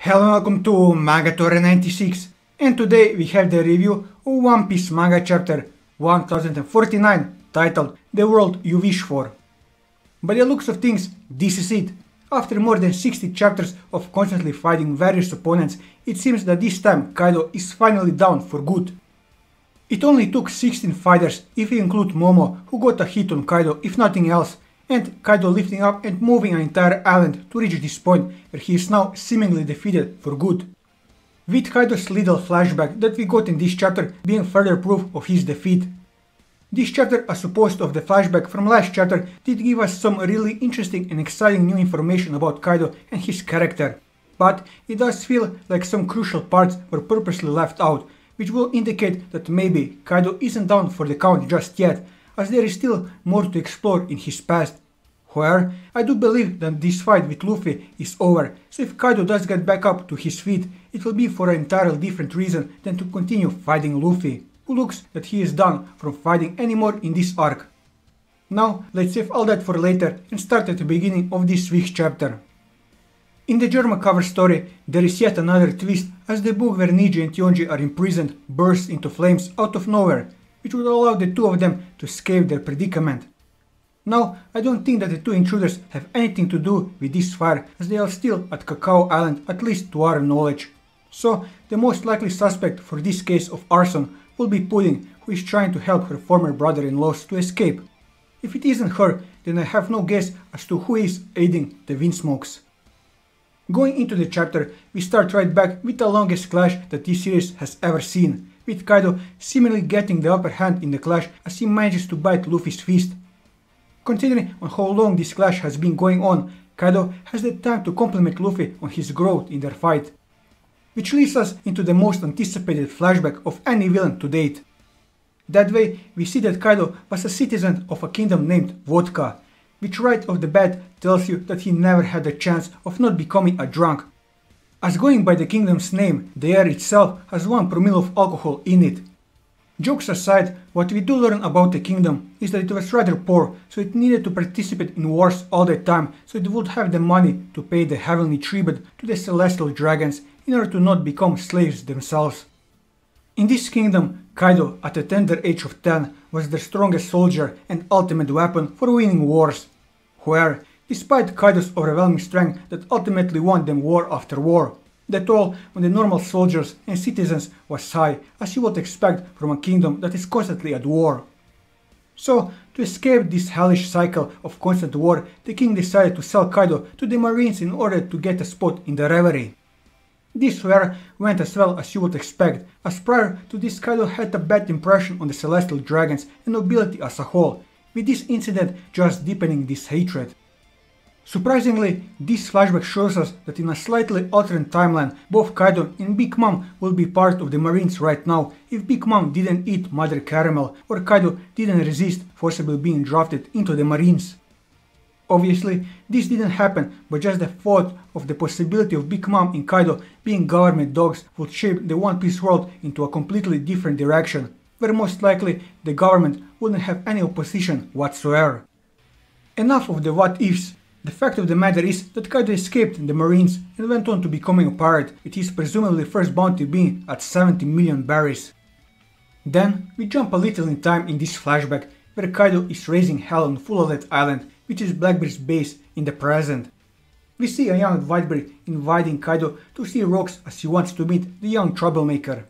Hello and welcome to Manga Torre 96, and today we have the review of One Piece manga chapter 1049 titled The World You Wish For. By the looks of things, this is it. After more than 60 chapters of constantly fighting various opponents, it seems that this time Kaido is finally down for good. It only took 16 fighters if we include Momo, who got a hit on Kaido if nothing else, and Kaido lifting up and moving an entire island to reach this point where he is now seemingly defeated for good. With Kaido's little flashback that we got in this chapter being further proof of his defeat. This chapter, as opposed to the flashback from last chapter, did give us some really interesting and exciting new information about Kaido and his character, but it does feel like some crucial parts were purposely left out, which will indicate that maybe Kaido isn't down for the count just yet, as there is still more to explore in his past. However, I do believe that this fight with Luffy is over, so if Kaido does get back up to his feet, it will be for an entirely different reason than to continue fighting Luffy, who looks that he is done from fighting anymore in this arc. Now, let's save all that for later and start at the beginning of this week's chapter. In the German cover story, there is yet another twist as the book where Niji and Yonji are imprisoned bursts into flames out of nowhere, which would allow the two of them to escape their predicament. Now, I don't think that the two intruders have anything to do with this fire, as they are still at Cacao Island, at least to our knowledge. So, the most likely suspect for this case of arson will be Pudding, who is trying to help her former brother-in-law to escape. If it isn't her, then I have no guess as to who is aiding the Windsmokes. Going into the chapter, we start right back with the longest clash that this series has ever seen, with Kaido seemingly getting the upper hand in the clash as he manages to bite Luffy's fist. Considering on how long this clash has been going on, Kaido has the time to compliment Luffy on his growth in their fight. Which leads us into the most anticipated flashback of any villain to date. That way, we see that Kaido was a citizen of a kingdom named Vodka, which right off the bat tells you that he never had a chance of not becoming a drunk, as going by the kingdom's name, the air itself has 1 promille of alcohol in it. Jokes aside, what we do learn about the kingdom is that it was rather poor, so it needed to participate in wars all the time, so it would have the money to pay the heavenly tribute to the celestial dragons in order to not become slaves themselves. In this kingdom, Kaido, at the tender age of 10, was the strongest soldier and ultimate weapon for winning wars. However, despite Kaido's overwhelming strength that ultimately won them war after war, the toll on the normal soldiers and citizens was high, as you would expect from a kingdom that is constantly at war. So, to escape this hellish cycle of constant war, the king decided to sell Kaido to the marines in order to get a spot in the reverie. This however went as well as you would expect, as prior to this Kaido had a bad impression on the celestial dragons and nobility as a whole, with this incident just deepening this hatred. Surprisingly, this flashback shows us that in a slightly altered timeline, both Kaido and Big Mom will be part of the Marines right now if Big Mom didn't eat Mother Caramel or Kaido didn't resist forcibly being drafted into the Marines. Obviously, this didn't happen, but just the thought of the possibility of Big Mom and Kaido being government dogs would shape the One Piece world into a completely different direction, where most likely the government wouldn't have any opposition whatsoever. Enough of the what ifs. The fact of the matter is that Kaido escaped the Marines and went on to becoming a pirate, with his presumably first bounty being at 70 million berries. Then, we jump a little in time in this flashback, where Kaido is raising hell on Fullerlet Island, which is Blackbeard's base in the present. We see a young Whitebeard inviting Kaido to see Rocks as he wants to meet the young troublemaker,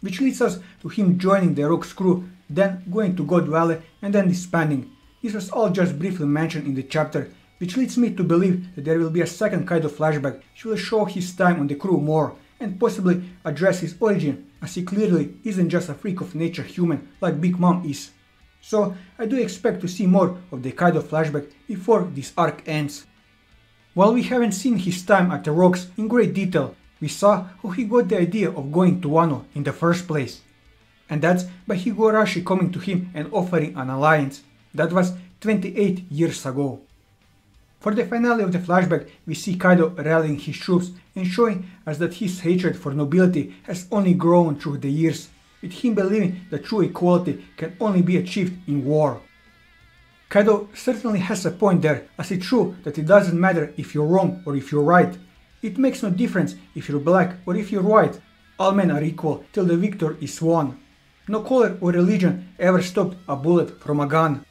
which leads us to him joining the Rocks crew, then going to God Valley and then disbanding. This was all just briefly mentioned in the chapter, which leads me to believe that there will be a second Kaido flashback which will show his time on the crew more, and possibly address his origin, as he clearly isn't just a freak of nature human like Big Mom is. So I do expect to see more of the Kaido flashback before this arc ends. While we haven't seen his time at the Rocks in great detail, we saw how he got the idea of going to Wano in the first place. And that's by Higurashi coming to him and offering an alliance. That was 28 years ago. For the finale of the flashback, we see Kaido rallying his troops and showing us that his hatred for nobility has only grown through the years, with him believing that true equality can only be achieved in war. Kaido certainly has a point there, as it's true that it doesn't matter if you're wrong or if you're right. It makes no difference if you're black or if you're white. All men are equal till the victor is won. No color or religion ever stopped a bullet from a gun.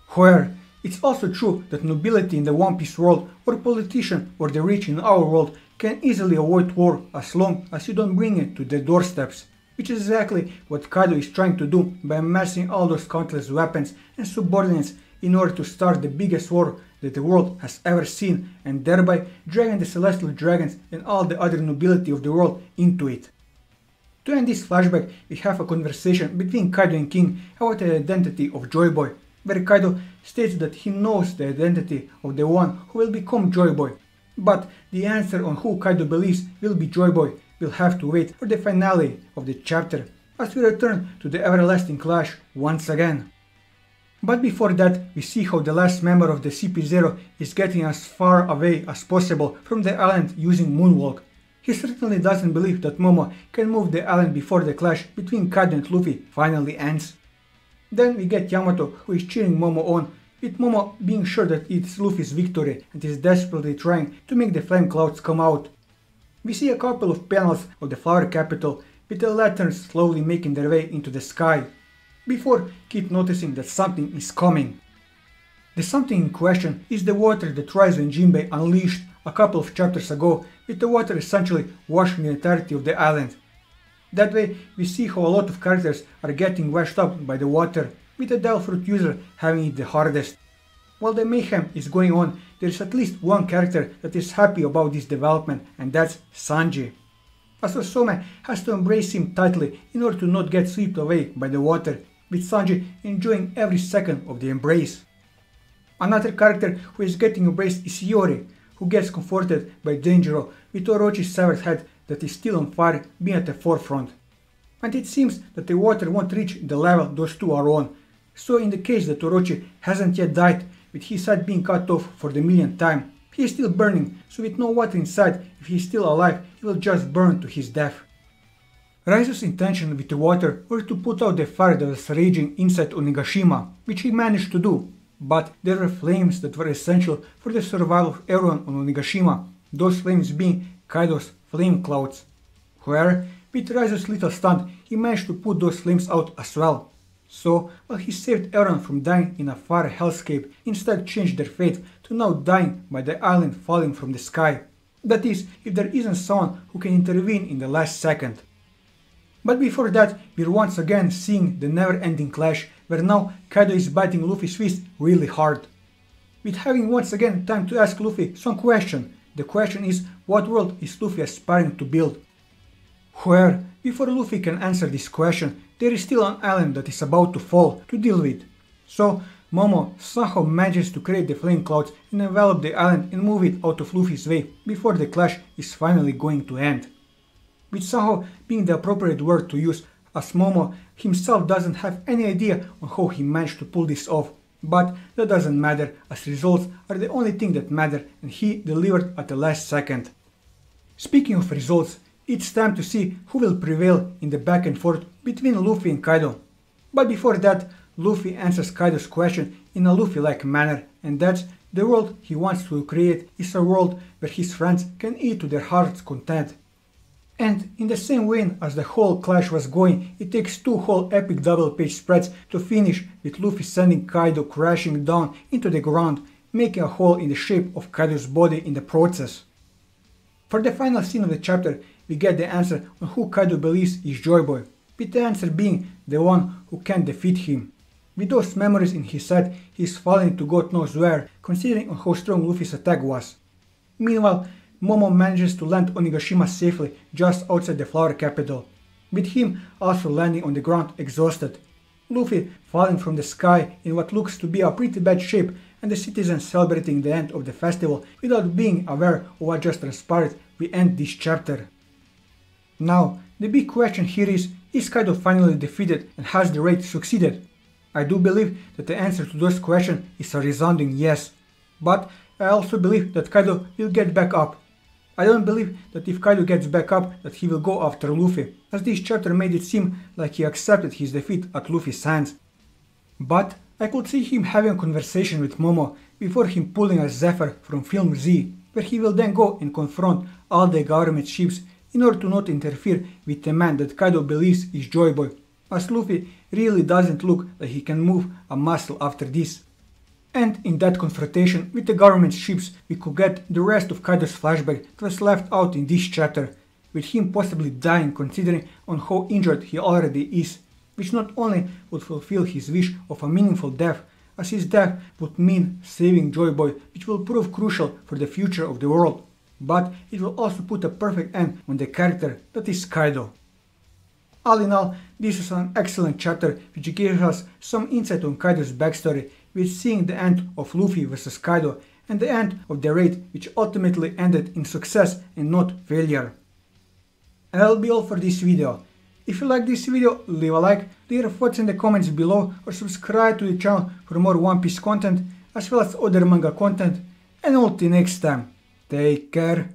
However, it's also true that nobility in the One Piece world or politician or the rich in our world can easily avoid war as long as you don't bring it to their doorsteps, which is exactly what Kaido is trying to do by amassing all those countless weapons and subordinates in order to start the biggest war that the world has ever seen and thereby dragging the celestial dragons and all the other nobility of the world into it. To end this flashback, we have a conversation between Kaido and King about the identity of Joy Boy, where Kaido states that he knows the identity of the one who will become Joy Boy, but the answer on who Kaido believes will be Joy Boy will have to wait for the finale of the chapter, as we return to the everlasting clash once again. But before that, we see how the last member of the CP0 is getting as far away as possible from the island using Moonwalk. He certainly doesn't believe that Momo can move the island before the clash between Kaido and Luffy finally ends. Then we get Yamato, who is cheering Momo on, with Momo being sure that it's Luffy's victory and is desperately trying to make the flame clouds come out. We see a couple of panels of the flower capital with the lanterns slowly making their way into the sky, before Kid noticing that something is coming. The something in question is the water that Raizo and Jinbei unleashed a couple of chapters ago, with the water essentially washing the entirety of the island. That way we see how a lot of characters are getting washed up by the water, with the Devil Fruit user having it the hardest. While the mayhem is going on, there is at least one character that is happy about this development, and that's Sanji. As Osome has to embrace him tightly in order to not get swept away by the water, with Sanji enjoying every second of the embrace. Another character who is getting embraced is Iori, who gets comforted by Denjiro with Orochi's severed head that is still on fire being at the forefront. And it seems that the water won't reach the level those two are on, so in the case that Orochi hasn't yet died, with his head being cut off for the millionth time, he is still burning, so with no water inside, if he is still alive, he will just burn to his death. Raizo's intention with the water was to put out the fire that was raging inside Onigashima, which he managed to do, but there were flames that were essential for the survival of everyone on Onigashima, those flames being Kaido's flame clouds. However, with Raizo's little stunt, he managed to put those flames out as well. So, while he saved everyone from dying in a fire hellscape, instead changed their fate to now dying by the island falling from the sky. That is, if there isn't someone who can intervene in the last second. But before that, we're once again seeing the never-ending clash, where now Kaido is biting Luffy's fist really hard. With having once again time to ask Luffy some question, the question is, what world is Luffy aspiring to build? However, before Luffy can answer this question, there is still an island that is about to fall to deal with. So, Momo somehow manages to create the flame clouds and envelop the island and move it out of Luffy's way before the clash is finally going to end. With somehow being the appropriate word to use, as Momo himself doesn't have any idea on how he managed to pull this off, but that doesn't matter as results are the only thing that matter and he delivered at the last second. Speaking of results, it's time to see who will prevail in the back and forth between Luffy and Kaido. But before that, Luffy answers Kaido's question in a Luffy-like manner, and that's the world he wants to create is a world where his friends can eat to their heart's content. And in the same vein as the whole clash was going, it takes two whole epic double-page spreads to finish with Luffy sending Kaido crashing down into the ground, making a hole in the shape of Kaido's body in the process. For the final scene of the chapter, we get the answer on who Kaido believes is Joy Boy, with the answer being the one who can defeat him. With those memories in his head, he is falling to God knows where, considering on how strong Luffy's attack was. Meanwhile, Momo manages to land Onigashima safely just outside the flower capital, with him also landing on the ground exhausted. Luffy falling from the sky in what looks to be a pretty bad shape, and the citizens celebrating the end of the festival without being aware of what just transpired. We end this chapter. Now, the big question here is Kaido finally defeated and has the raid succeeded? I do believe that the answer to those questions is a resounding yes, but I also believe that Kaido will get back up. I don't believe that if Kaido gets back up that he will go after Luffy, as this chapter made it seem like he accepted his defeat at Luffy's hands. But I could see him having a conversation with Momo before him pulling a Zephyr from Film Z, where he will then go and confront all the government ships in order to not interfere with the man that Kaido believes is Joy Boy, as Luffy really doesn't look like he can move a muscle after this. And in that confrontation with the government ships, we could get the rest of Kaido's flashback that was left out in this chapter, with him possibly dying considering on how injured he already is, which not only would fulfill his wish of a meaningful death, as his death would mean saving Joy Boy, which will prove crucial for the future of the world, but it will also put a perfect end on the character that is Kaido. All in all, this is an excellent chapter which gives us some insight on Kaido's backstory, with seeing the end of Luffy vs Kaido and the end of the raid, which ultimately ended in success and not failure. And that'll be all for this video. If you like this video, leave a like, leave your thoughts in the comments below, or subscribe to the channel for more One Piece content as well as other manga content, and until next time, take care.